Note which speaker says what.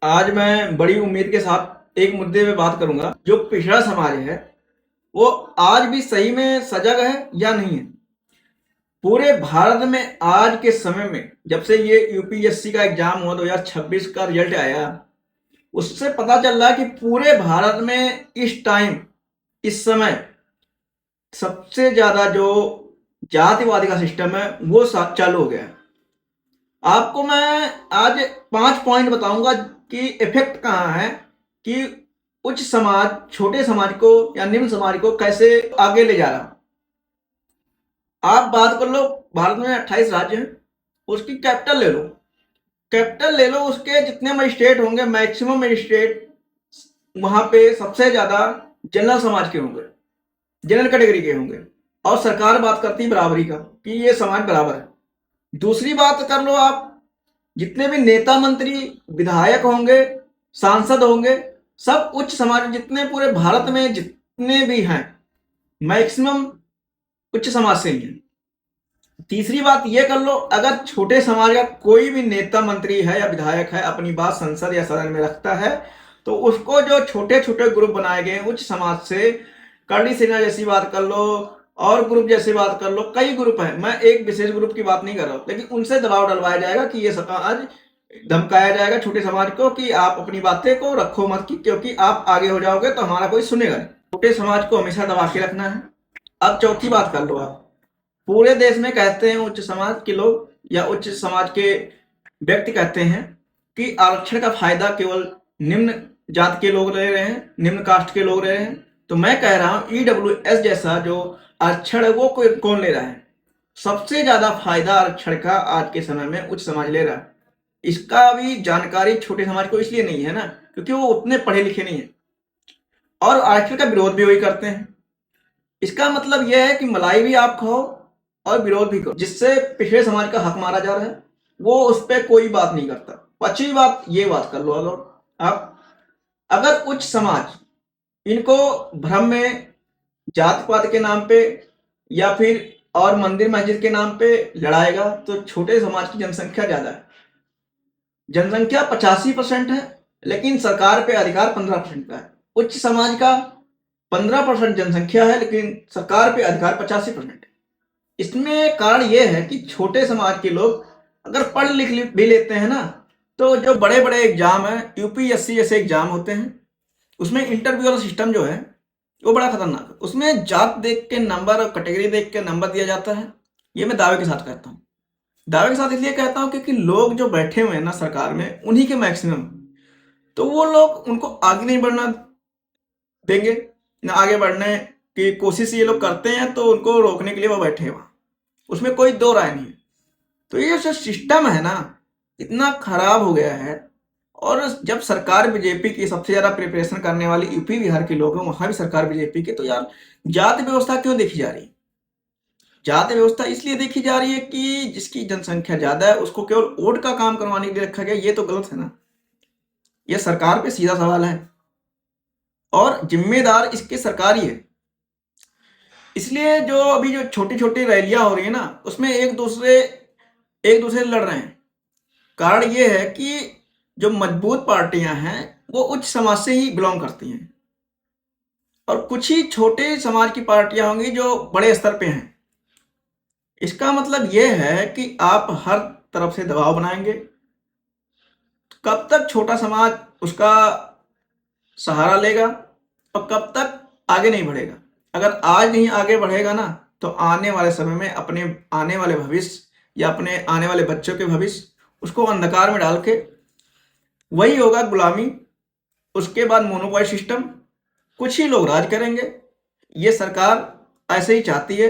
Speaker 1: आज मैं बड़ी उम्मीद के साथ एक मुद्दे पे बात करूंगा। जो पिछड़ा समाज है वो आज भी सही में सजग है या नहीं है। पूरे भारत में आज के समय में जब से ये यूपीएससी का एग्जाम हुआ 2026 का रिजल्ट आया, उससे पता चल रहा है कि पूरे भारत में इस समय सबसे ज्यादा जो जातिवादी का सिस्टम है वो चालू हो गया है। आपको मैं आज 5 पॉइंट बताऊंगा कि इफेक्ट कहाँ है, कि उच्च समाज छोटे समाज को या निम्न समाज को कैसे आगे ले जा रहा। आप बात कर लो, भारत में 28 राज्य हैं, उसकी कैपिटल ले लो, उसके जितने मजिस्ट्रेट होंगे, मैक्सिमम मजिस्ट्रेट वहां पे सबसे ज्यादा जनरल समाज के होंगे, जनरल कैटेगरी के होंगे। और सरकार बात करती है बराबरी का कि ये समाज बराबर है। दूसरी बात कर लो, आप जितने भी नेता मंत्री विधायक होंगे, सांसद होंगे, सब उच्च समाज, जितने पूरे भारत में जितने भी हैं मैक्सिमम उच्च समाज से ही हैं। तीसरी बात ये कर लो, अगर छोटे समाज का कोई भी नेता मंत्री है या विधायक है, अपनी बात संसद या सदन में रखता है, तो उसको जो छोटे छोटे ग्रुप बनाए गए उच्च समाज से, करणी सेना जैसी बात कर लो और ग्रुप जैसी बात कर लो, कई ग्रुप है, मैं एक विशेष ग्रुप की बात नहीं कर रहा हूं, लेकिन उनसे दबाव डलवाया जाएगा कि ये समाज, धमकाया जाएगा छोटे समाज को कि आप अपनी बातें को रखो मत, की क्योंकि आप आगे हो जाओगे तो हमारा कोई सुनेगा नहीं। छोटे समाज को हमेशा दबा के रखना है। अब चौथी बात कर लो, आप पूरे देश में कहते हैं उच्च समाज के लोग या उच्च समाज के व्यक्ति कहते हैं कि आरक्षण का फायदा केवल निम्न जात के लोग ले रहे हैं, निम्न कास्ट के लोग ले रहे हैं। तो मैं कह रहा हूं ईडब्ल्यूएस जैसा जो आरक्षण है वो कौन ले रहा है? सबसे ज्यादा फायदा आरक्षण का आज के समय में उच्च समाज ले रहा है। इसका भी जानकारी छोटे समाज को इसलिए नहीं है ना, क्योंकि वो उतने पढ़े लिखे नहीं है और आरक्षण का विरोध भी वही करते हैं। इसका मतलब यह है कि मलाई भी आप खाओ और विरोध भी करो, जिससे पिछड़े समाज का हक मारा जा रहा है, वो उस पर कोई बात नहीं करता। पांचवी बात ये बात कर लो, अगर आप, अगर उच्च समाज इनको भ्रम में जात पात के नाम पे या फिर और मंदिर मस्जिद के नाम पे लड़ाएगा, तो छोटे समाज की जनसंख्या ज्यादा है। जनसंख्या 85% है, लेकिन सरकार पे अधिकार 15% का है। उच्च समाज का 15% जनसंख्या है, लेकिन सरकार पे अधिकार 85% है। इसमें कारण यह है कि छोटे समाज के लोग अगर पढ़ लिख भी लेते हैं ना, तो जो बड़े बड़े एग्जाम है, यूपीएससी जैसे एग्जाम होते हैं, उसमें इंटरव्यू वाला सिस्टम जो है वो बड़ा खतरनाक है। उसमें जात देख के नंबर और कैटेगरी देख के नंबर दिया जाता है। ये मैं दावे के साथ कहता हूँ। दावे के साथ इसलिए कहता हूँ क्योंकि लोग जो बैठे हुए हैं ना सरकार में, उन्हीं के मैक्सिमम, तो वो लोग उनको आगे नहीं बढ़ना देंगे ना, आगे बढ़ने की कोशिश ये लोग करते हैं, तो उनको रोकने के लिए वो बैठे हैं वहां, उसमें कोई दो राय नहीं है। तो ये जो सिस्टम है ना, इतना खराब हो गया है। और जब सरकार बीजेपी की, सबसे ज्यादा प्रिपरेशन करने वाली यूपी बिहार के लोग हैं, वहां भी सरकार बीजेपी की, तो यार जाति व्यवस्था क्यों देखी जा रही है? जाति व्यवस्था इसलिए देखी जा रही है कि जिसकी जनसंख्या ज्यादा है उसको केवल वोट का काम करवाने के लिए रखा गया। ये तो गलत है ना, ये सरकार पे सीधा सवाल है और जिम्मेदार इसके सरकार ही है। इसलिए जो अभी जो छोटी छोटी रैलियां हो रही है ना, उसमें एक दूसरे से लड़ रहे हैं। कारण ये है कि जो मजबूत पार्टियां हैं वो उच्च समाज से ही बिलोंग करती हैं, और कुछ ही छोटे समाज की पार्टियां होंगी जो बड़े स्तर पे हैं। इसका मतलब यह है कि आप हर तरफ से दबाव बनाएंगे, कब तक छोटा समाज उसका सहारा लेगा और कब तक आगे नहीं बढ़ेगा? अगर आज नहीं आगे बढ़ेगा ना, तो आने वाले समय में अपने आने वाले भविष्य या अपने आने वाले बच्चों के भविष्य, उसको अंधकार में डाल के वही होगा गुलामी। उसके बाद मोनोपॉली सिस्टम, कुछ ही लोग राज करेंगे। ये सरकार ऐसे ही चाहती है।